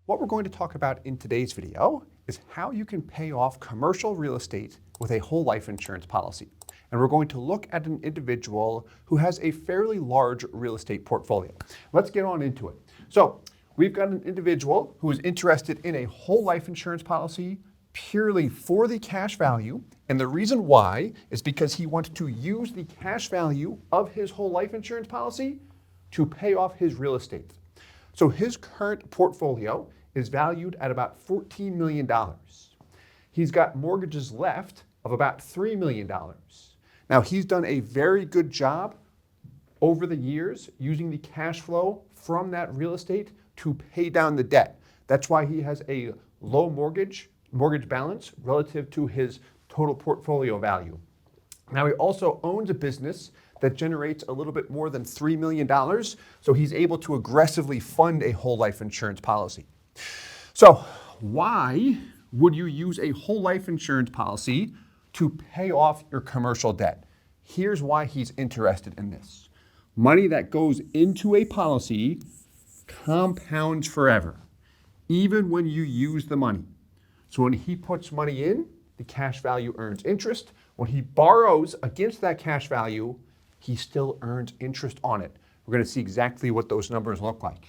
What we're going to talk about in today's video is how you can pay off commercial real estate with a whole life insurance policy. And we're going to look at an individual who has a fairly large real estate portfolio. Let's get on into it. So we've got an individual who is interested in a whole life insurance policy purely for the cash value. And the reason why is because he wants to use the cash value of his whole life insurance policy to pay off his real estate. So his current portfolio is valued at about $14 million. He's got mortgages left of about $3 million. Now, he's done a very good job over the years using the cash flow from that real estate to pay down the debt. That's why he has a low mortgage balance relative to his total portfolio value. Now, he also owns a business that generates a little bit more than $3 million, so he's able to aggressively fund a whole life insurance policy. So why would you use a whole life insurance policy to pay off your commercial debt? Here's why he's interested in this. Money that goes into a policy compounds forever, even when you use the money. So when he puts money in, the cash value earns interest. When he borrows against that cash value, he still earns interest on it. We're going to see exactly what those numbers look like.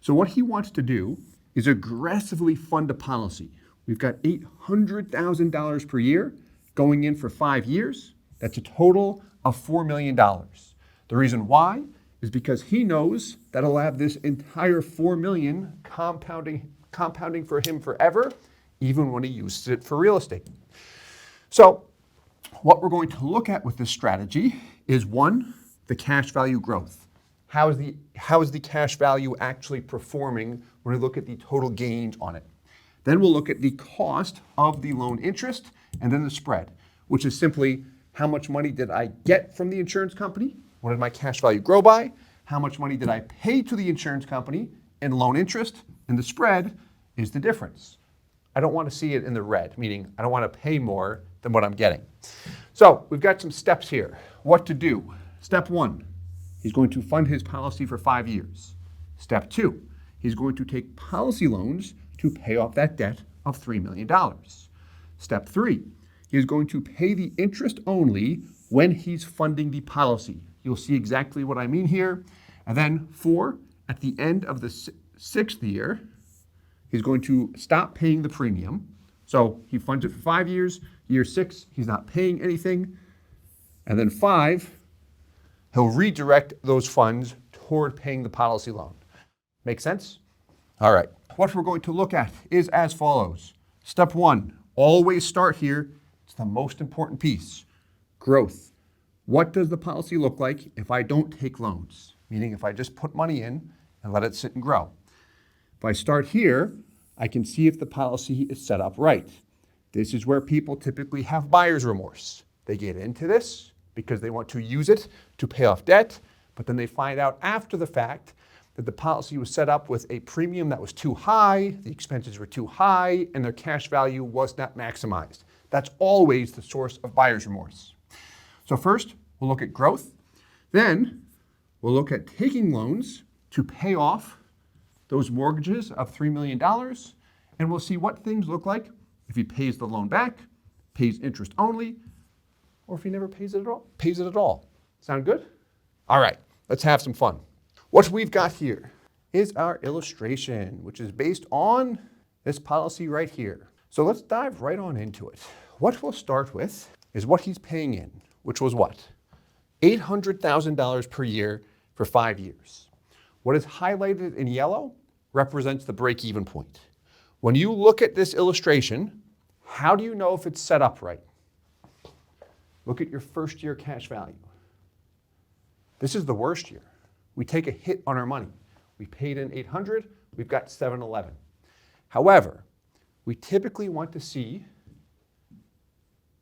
So what he wants to do is aggressively fund a policy. We've got $800,000 per year going in for 5 years. That's a total of $4 million. The reason why is because he knows that he'll have this entire $4 million compounding for him forever, even when he uses it for real estate. So what we're going to look at with this strategy is, one, the cash value growth. How is the cash value actually performing when we look at the total gains on it? Then we'll look at the cost of the loan interest and then the spread, which is simply how much money did I get from the insurance company? What did my cash value grow by? How much money did I pay to the insurance company in loan interest? And the spread is the difference. I don't want to see it in the red, meaning I don't want to pay more than what I'm getting. So we've got some steps here. What to do? Step 1, he's going to fund his policy for 5 years. Step 2, he's going to take policy loans to pay off that debt of $3 million. Step 3, he's going to pay the interest only when he's funding the policy. You'll see exactly what I mean here. And then 4, at the end of the 6th year, he's going to stop paying the premium. So he funds it for 5 years. Year 6, he's not paying anything. And then 5, he'll redirect those funds toward paying the policy loan. Make sense? All right. What we're going to look at is as follows. Step 1, always start here. It's the most important piece. Growth. What does the policy look like if I don't take loans? Meaning if I just put money in and let it sit and grow. If I start here, I can see if the policy is set up right. This is where people typically have buyer's remorse. They get into this because they want to use it to pay off debt, but then they find out after the fact that the policy was set up with a premium that was too high, the expenses were too high, and their cash value was not maximized. That's always the source of buyer's remorse. So first, we'll look at growth. Then we'll look at taking loans to pay off those mortgages of $3 million, and we'll see what things look like if he pays the loan back, pays interest only, or if he never pays it at all. Sound good? All right, let's have some fun. What we've got here is our illustration, which is based on this policy right here. So let's dive right on into it. What we'll start with is what he's paying in, which was what? $800,000 per year for 5 years. What is highlighted in yellow represents the break-even point. When you look at this illustration, how do you know if it's set up right? Look at your first year cash value. This is the worst year. We take a hit on our money. We paid in 800, we've got 711. However, we typically want to see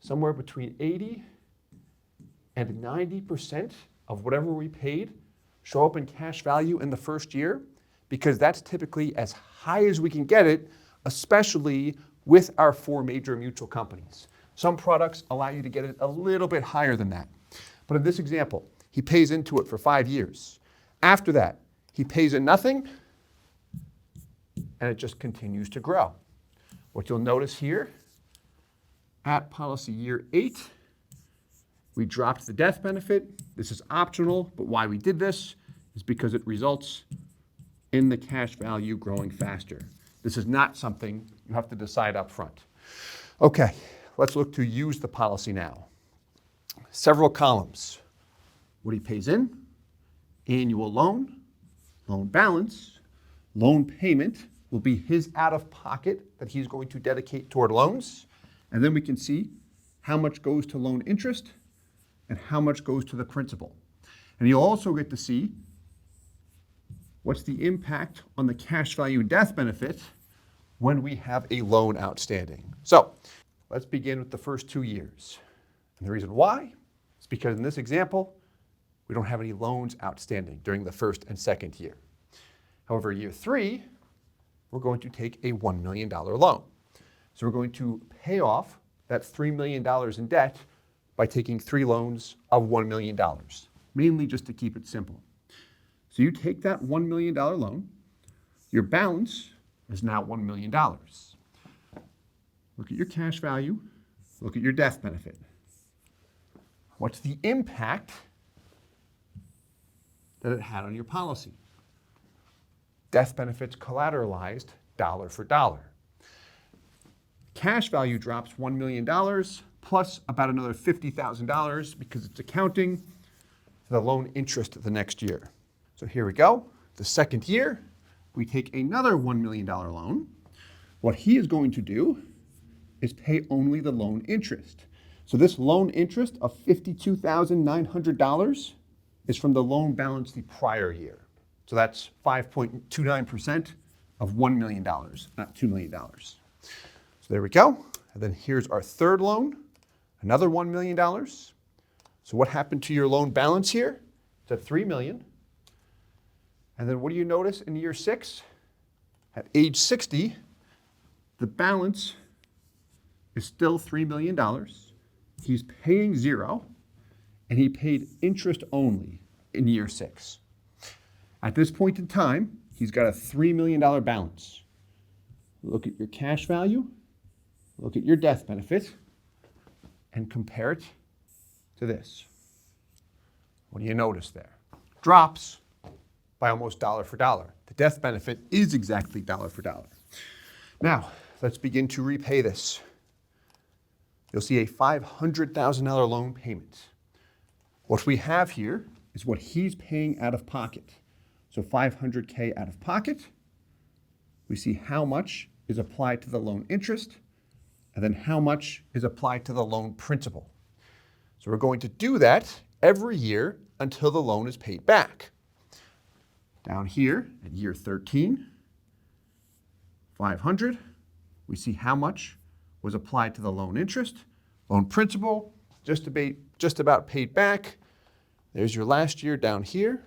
somewhere between 80 and 90% of whatever we paid show up in cash value in the first year, because that's typically as high as we can get it, especially with our 4 major mutual companies. Some products allow you to get it a little bit higher than that. But in this example, he pays into it for 5 years. After that, he pays in nothing, and it just continues to grow. What you'll notice here, at policy year 8, we dropped the death benefit. This is optional, but why we did this is because it results in the cash value growing faster. This is not something you have to decide up front. Okay, let's look to use the policy now. Several columns. What he pays in, annual loan, loan balance, loan payment will be his out-of-pocket that he's going to dedicate toward loans. And then we can see how much goes to loan interest and how much goes to the principal. And you'll also get to see what's the impact on the cash value death benefit when we have a loan outstanding. So let's begin with the first 2 years. And the reason why is because in this example, we don't have any loans outstanding during the first and second year. However, year 3, we're going to take a $1 million loan. So we're going to pay off that $3 million in debt by taking 3 loans of $1 million, mainly just to keep it simple. So you take that $1 million loan, your balance is now $1 million. Look at your cash value, look at your death benefit. What's the impact that it had on your policy? Death benefits collateralized dollar for dollar. Cash value drops $1 million plus about another $50,000 because it's accounting for the loan interest the next year. So here we go. The second year, we take another $1 million loan. What he is going to do is pay only the loan interest. So this loan interest of $52,900 is from the loan balance the prior year. So that's 5.29% of $1 million, not $2 million. So there we go. And then here's our third loan, another $1 million. So what happened to your loan balance here? It's at $3 million. And then what do you notice in year 6? At age 60, the balance is still $3 million. He's paying 0, and he paid interest only in year 6. At this point in time, he's got a $3 million balance. Look at your cash value, look at your death benefit, and compare it to this. What do you notice there? Drops by almost dollar for dollar. The death benefit is exactly dollar for dollar. Now, let's begin to repay this. You'll see a $500,000 loan payment. What we have here is what he's paying out of pocket. So $500K out of pocket. We see how much is applied to the loan interest, and then how much is applied to the loan principal. So we're going to do that every year until the loan is paid back. Down here at year 13, 500, we see how much was applied to the loan interest, loan principal, just about paid back. There's your last year down here.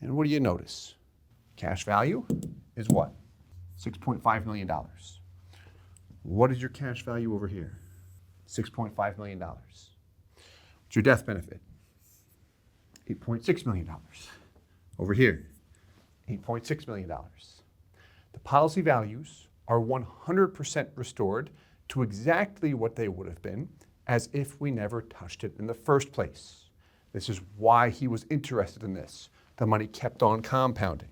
And what do you notice? Cash value is what? $6.5 million. What is your cash value over here? $6.5 million. What's your death benefit? $8.6 million. Over here, $8.6 million. The policy values are 100% restored to exactly what they would have been as if we never touched it in the first place. This is why he was interested in this. The money kept on compounding.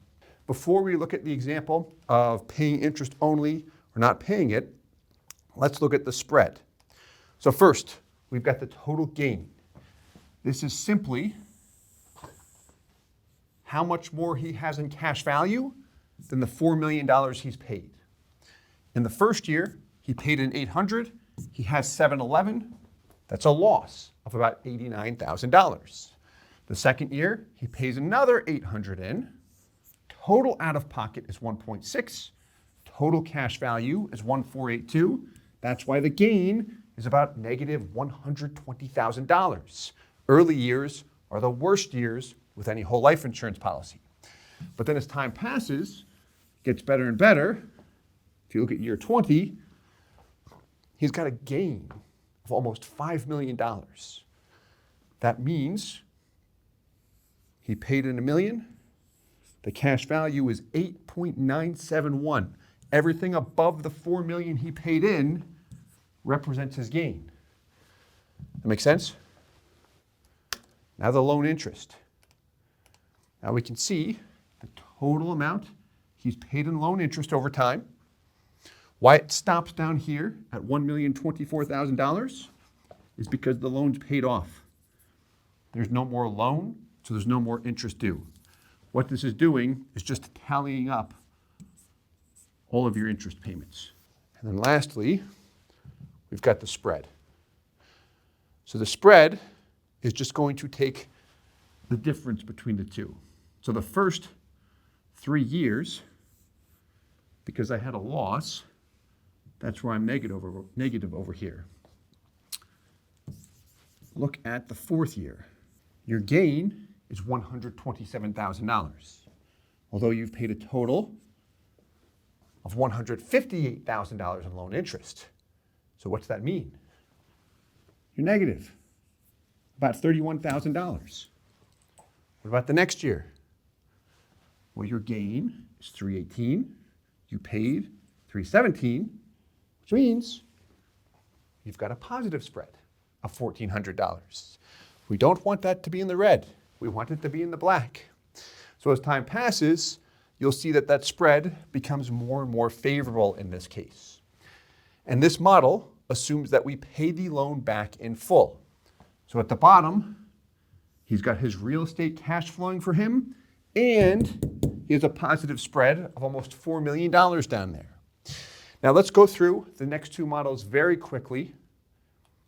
Before we look at the example of paying interest only or not paying it, let's look at the spread. So first, we've got the total gain. This is simply how much more he has in cash value than the $4 million he's paid. In the first year, he paid in $800, he has $711. That's a loss of about $89,000. The second year, he pays another $800 in. Total out of pocket is 1.6. Total cash value is 1,482. That's why the gain is about negative $120,000. Early years are the worst years with any whole life insurance policy. But then as time passes, it gets better and better. If you look at year 20, he's got a gain of almost $5 million. That means he paid in $1 million. The cash value is 8.971, Everything above the $4 million he paid in represents his gain. That makes sense? Now the loan interest. Now we can see the total amount he's paid in loan interest over time. Why it stops down here at $1,024,000 is because the loan's paid off. There's no more loan, so there's no more interest due. What this is doing is just tallying up all of your interest payments. And then lastly, we've got the spread. So the spread is just going to take the difference between the two. So the first 3 years, because I had a loss, that's where I'm negative over here. Look at the 4th year. Your gain is $127,000, although you've paid a total of $158,000 in loan interest. So what's that mean? You're negative, about $31,000. What about the next year? Well, your gain is $318,000. You paid $317,000, which means you've got a positive spread of $1,400. We don't want that to be in the red. We want it to be in the black. So as time passes, you'll see that that spread becomes more and more favorable in this case. And this model assumes that we pay the loan back in full. So at the bottom, he's got his real estate cash flowing for him, and he has a positive spread of almost $4 million down there. Now let's go through the next two models very quickly.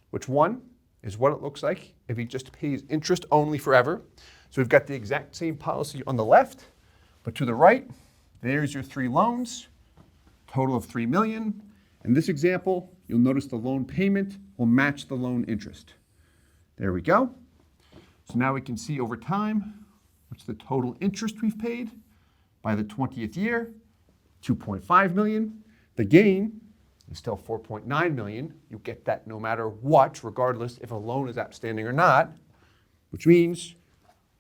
Which one is what it looks like if he just pays interest only forever. So we've got the exact same policy on the left, but to the right, there's your 3 loans, total of $3 million. In this example, you'll notice the loan payment will match the loan interest. There we go. So now we can see over time, what's the total interest we've paid by the 20th year, $2.5 million. The gain is still $4.9 million. You get that no matter what, regardless if a loan is outstanding or not, which means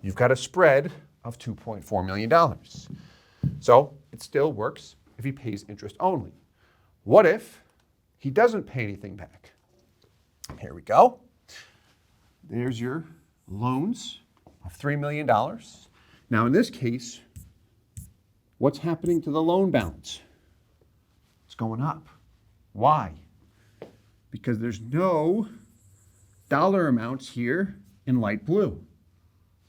you've got a spread of $2.4 million. So it still works if he pays interest only. What if he doesn't pay anything back? Here we go. There's your loans of $3 million. Now in this case, what's happening to the loan balance? It's going up. Why? Because there's no dollar amounts here in light blue.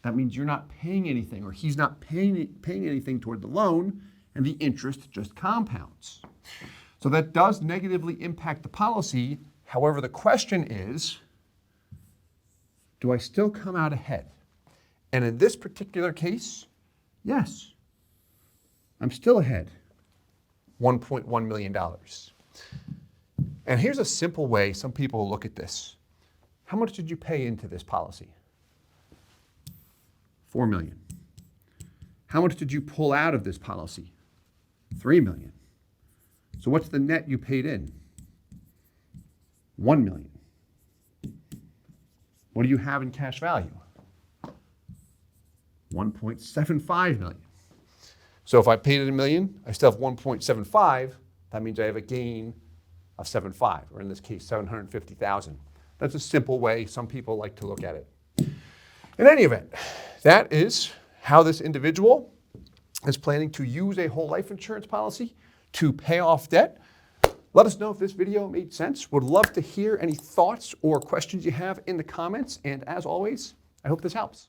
That means you're not paying anything, or he's not paying anything toward the loan, and the interest just compounds. So that does negatively impact the policy. However, the question is, do I still come out ahead? And in this particular case, yes, I'm still ahead, $1.1 million. And here's a simple way some people look at this. How much did you pay into this policy? $4 million. How much did you pull out of this policy? $3 million. So what's the net you paid in? $1 million. What do you have in cash value? $1.75 million. So if I paid it $1 million, I still have 1.75. That means I have a gain of 7.5, or in this case, 750,000. That's a simple way some people like to look at it. In any event, that is how this individual is planning to use a whole life insurance policy to pay off debt. Let us know if this video made sense. Would love to hear any thoughts or questions you have in the comments. And as always, I hope this helps.